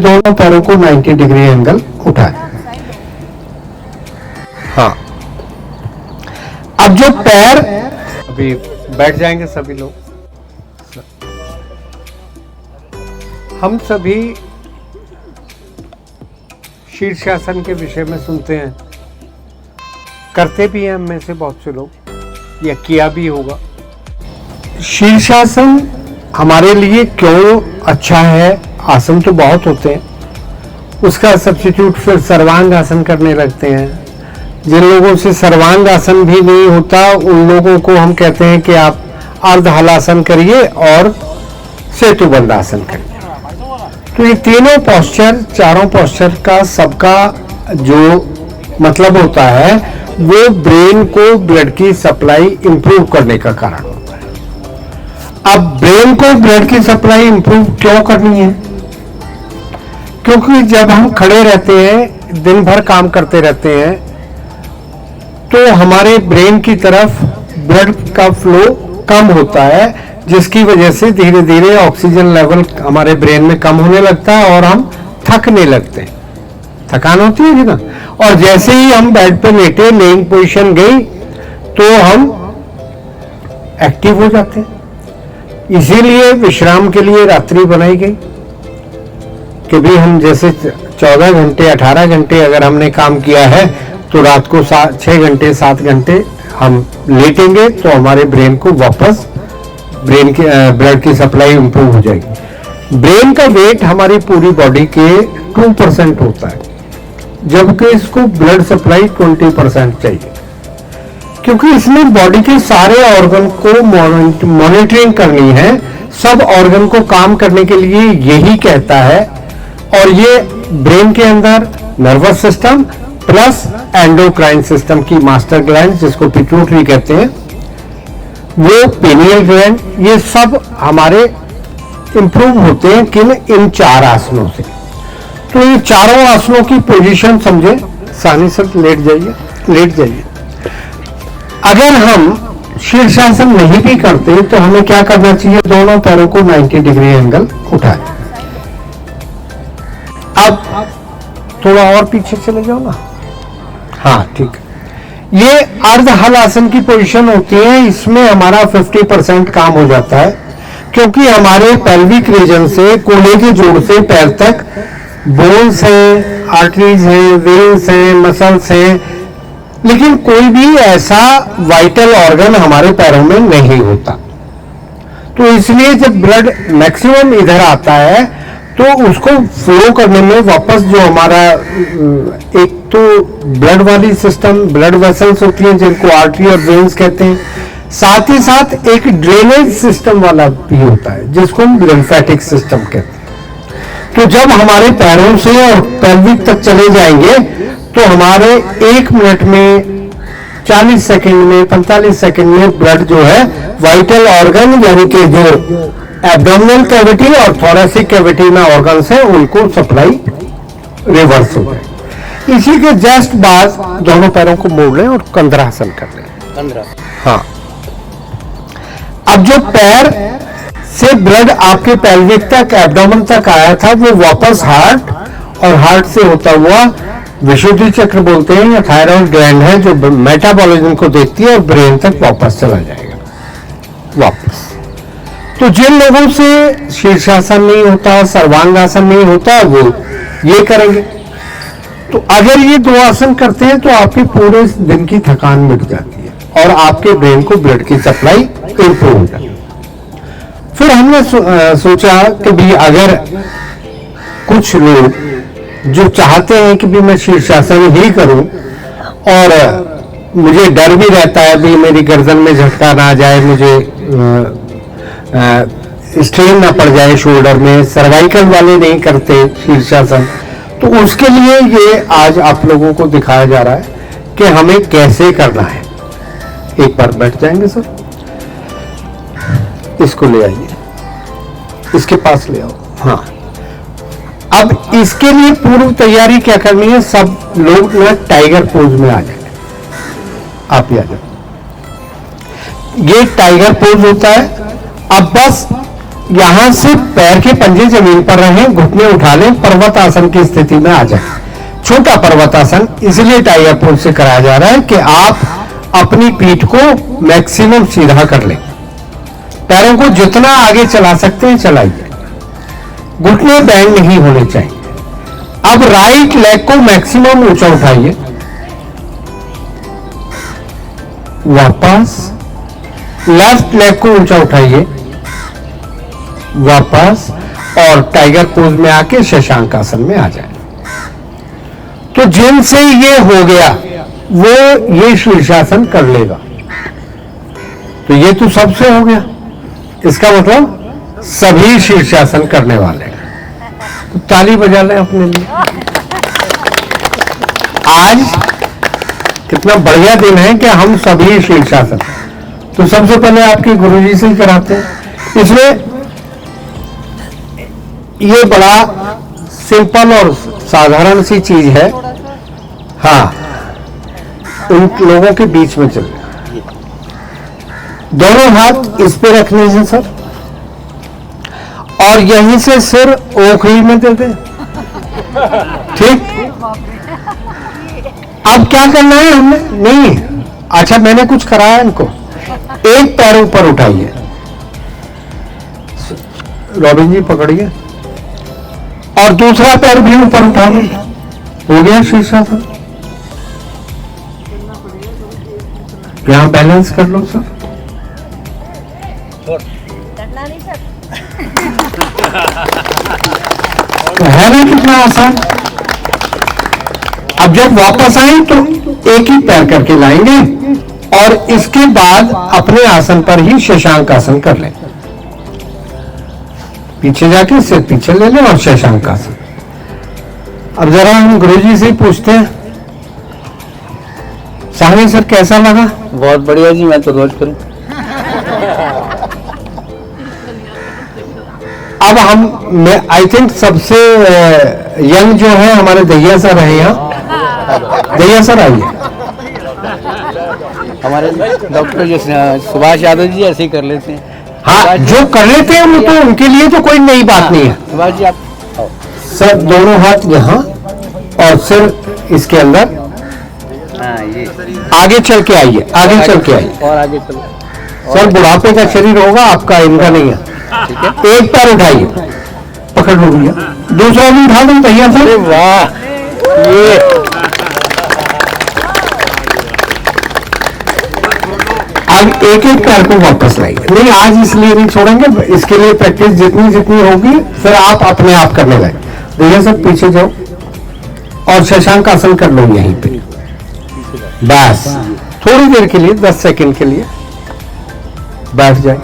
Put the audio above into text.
दोनों पैरों को 90 डिग्री एंगल उठाए। हाँ, अब जो पैर, अभी बैठ जाएंगे सभी लोग। हम सभी शीर्षासन के विषय में सुनते हैं, करते भी हैं हम में से बहुत से लोग, या किया भी होगा। शीर्षासन हमारे लिए क्यों अच्छा है? आसन तो बहुत होते हैं, उसका सब्स्टिट्यूट फिर सर्वांग आसन करने लगते हैं। जिन लोगों से सर्वांग आसन भी नहीं होता उन लोगों को हम कहते हैं कि आप अर्ध हलासन करिए और सेतुबंध आसन करिए। तो ये तीनों पोस्चर, चारों पोस्चर का सबका जो मतलब होता है वो ब्रेन को ब्लड की सप्लाई इंप्रूव करने का कारण होता है। अब ब्रेन को ब्लड की सप्लाई इंप्रूव क्यों करनी है? क्योंकि जब हम खड़े रहते हैं, दिन भर काम करते रहते हैं, तो हमारे ब्रेन की तरफ ब्लड का फ्लो कम होता है, जिसकी वजह से धीरे धीरे ऑक्सीजन लेवल हमारे ब्रेन में कम होने लगता है और हम थकने लगते हैं। थकान होती है ना। और जैसे ही हम बेड पे लेटे, लेइंग पोजीशन गई, तो हम एक्टिव हो जाते हैं। इसीलिए विश्राम के लिए रात्रि बनाई गई कि भी हम जैसे 14 घंटे 18 घंटे अगर हमने काम किया है तो रात को 6 घंटे 7 घंटे हम लेटेंगे, तो हमारे ब्रेन को वापस ब्रेन की ब्लड की सप्लाई इंप्रूव हो जाएगी। ब्रेन का वेट हमारी पूरी बॉडी के 2% होता है, जबकि इसको ब्लड सप्लाई 20% चाहिए, क्योंकि इसमें बॉडी के सारे ऑर्गन को मॉनिटरिंग करनी है। सब ऑर्गन को काम करने के लिए यही कहता है। और ये ब्रेन के अंदर nervous system plus endocrine system की मास्टर ग्लैंड, जिसको पिट्यूटरी कहते हैं, वो पिनियल ग्लैंड, ये सब हमारे इंप्रूव होते हैं किन? इन 4 आसनों से। तो ये चारों आसनों की पोजीशन समझे। सानी सर लेट जाइए, लेट जाइए। अगर हम शीर्षासन नहीं भी करते तो हमें क्या करना चाहिए? दोनों पैरों को 90 डिग्री एंगल उठाए। अब थोड़ा और पीछे चले जाओ ना। हाँ, ठीक है। ये अर्ध हल आसन की पोजीशन होती है। इसमें हमारा 50% काम हो जाता है, क्योंकि हमारे पेल्विक रीजन से, कोहनी के जोड़ से पैर तक बोन्स हैं, आर्टरीज हैं, वेन्स हैं, मसल्स हैं, लेकिन कोई भी ऐसा वाइटल ऑर्गन हमारे पैरों में नहीं होता। तो इसलिए जब ब्लड मैक्सिमम इधर आता है तो उसको फ्लो करने में वापस जो हमारा एक तो ब्लड वाली सिस्टम, ब्लड वेसल्स होती हैं जिनको आर्टरी और वेन्स कहते हैं, साथ ही साथ एक ड्रेनेज सिस्टम वाला भी होता है जिसको हम लिम्फेटिक सिस्टम कहते हैं। तो जब हमारे पैरों से और पेल्विक तक चले जाएंगे तो हमारे 1 मिनट में, 40 सेकंड में, 45 सेकंड में ब्लड जो है वाइटल ऑर्गन यानी कि जो एब्डोमिनल कैविटी और थोरेसिक कैविटी में ऑर्गन्स हैं उनको सप्लाई रिवर्स हो जाए। इसी के जस्ट बाद दोनों पैरों को मोड़ लें और कंधरासन कर लें। कंधरा, हाँ। अब जो पैर से ब्लड आपके पेल्विक तक, एब्डोमेन तक आया था, वो वापस हार्ट, और हार्ट से होता हुआ विशुद्धि चक्र बोलते हैं या थायराइड ग्लैंड है जो मेटाबॉलिज्म को देखती है, और ब्रेन तक वापस चला जाएगा वापस। तो जिन लोगों से शीर्षासन नहीं होता, सर्वांगासन नहीं होता, वो ये करेंगे। तो अगर ये 2 आसन करते हैं तो आपके पूरे दिन की थकान मिट जाती है और आपके ब्रेन को ब्लड की सप्लाई इंप्रूव हो जाती है। फिर हमने सोचा कि भी अगर कुछ लोग जो चाहते हैं कि भी मैं शीर्षासन ही करूं और मुझे डर भी रहता है भी मेरी गर्दन में झटका ना आ जाए, मुझे स्ट्रेन ना पड़ जाए शोल्डर में, सर्वाइकल वाले नहीं करते शीर्षासन, तो उसके लिए ये आज आप लोगों को दिखाया जा रहा है कि हमें कैसे करना है। एक बार बैठ जाएंगे सर, इसको ले आइए, इसके पास ले आओ। हाँ, अब इसके लिए पूर्व तैयारी क्या करनी है? सब लोग ना टाइगर पोज में आ जाए। आप ही आ जाओ। ये टाइगर पोज होता है। अब बस यहां से पैर के पंजे जमीन पर रहें, घुटने उठा लें, पर्वत आसन की स्थिति में आ जाए। छोटा पर्वत आसन इसलिए टाइगर पोज से कराया जा रहा है कि आप अपनी पीठ को मैक्सिमम सीधा कर लें, पैरों को जितना आगे चला सकते हैं चलाइए, घुटने बैंड नहीं होने चाहिए। अब राइट लेग को मैक्सिमम ऊंचा उठाइए, वापस लेफ्ट लेग को ऊंचा उठाइए, वापस, और टाइगर पोज में आके शशांक आसन में आ जाए। तो जिनसे ये हो गया वो ये शीर्षासन कर लेगा। तो ये तो सबसे हो गया, इसका मतलब सभी शीर्षासन करने वाले हैं। तो ताली बजा लें अपने लिए। आज कितना बढ़िया दिन है कि हम सभी शीर्षासन। तो सबसे पहले आपके गुरुजी से ही कराते हैं। इसमें ये बड़ा सिंपल और साधारण सी चीज है। हाँ, उन लोगों के बीच में चल, दोनों हाथ इस पे रखने हैं सर, और यहीं से सिर ओखली में दे दें। ठीक, अब क्या करना है हमने? नहीं, अच्छा मैंने कुछ कराया इनको। एक पैर ऊपर उठाइए, रॉबिन जी पकड़िए, और दूसरा पैर भी ऊपर उठा लें। हो गया शीर्षासन। यहां बैलेंस कर लो सर। तो है ना कितना आसान। अब जब वापस आए तो एक ही पैर करके लाएंगे और इसके बाद अपने आसन पर ही शशांक आसन कर लें। पीछे जाके सिर पीछे ले लें और शशांक आसन। अब जरा हम गुरुजी से पूछते हैं, साहनी सर कैसा लगा? बहुत बढ़िया जी, मैं तो रोज करूं। अब हम आई थिंक सबसे यंग जो है हमारे दैया सर है यहाँ। दैया सर आइए। हमारे डॉक्टर जो सुभाष यादव जी ऐसे ही कर लेते हैं। हाँ, जो कर लेते हैं वो तो उनके लिए तो कोई नई बात नहीं है। सुभाष जी आप सर दोनों हाथ यहाँ और सिर इसके अंदर। हाँ, ये आगे चल के आइए, आगे चल के आइए। और आगे चलो सर बुढ़ापे का शरीर होगा आपका, इनका नहीं है। ठीक है। एक पैर उठाइए, पकड़ लो भैया, दूसरा भी उठा दो भैया सर। वाह, ये अब एक एक पैर को वापस लाइए। नहीं, आज इसलिए नहीं छोड़ेंगे, इसके लिए प्रैक्टिस जितनी जितनी होगी फिर आप अपने आप करने लगे। भैया सर पीछे जाओ और शशांक आसन कर लो यहीं पे। बस थोड़ी देर के लिए, 10 सेकंड के लिए बैठ जाए।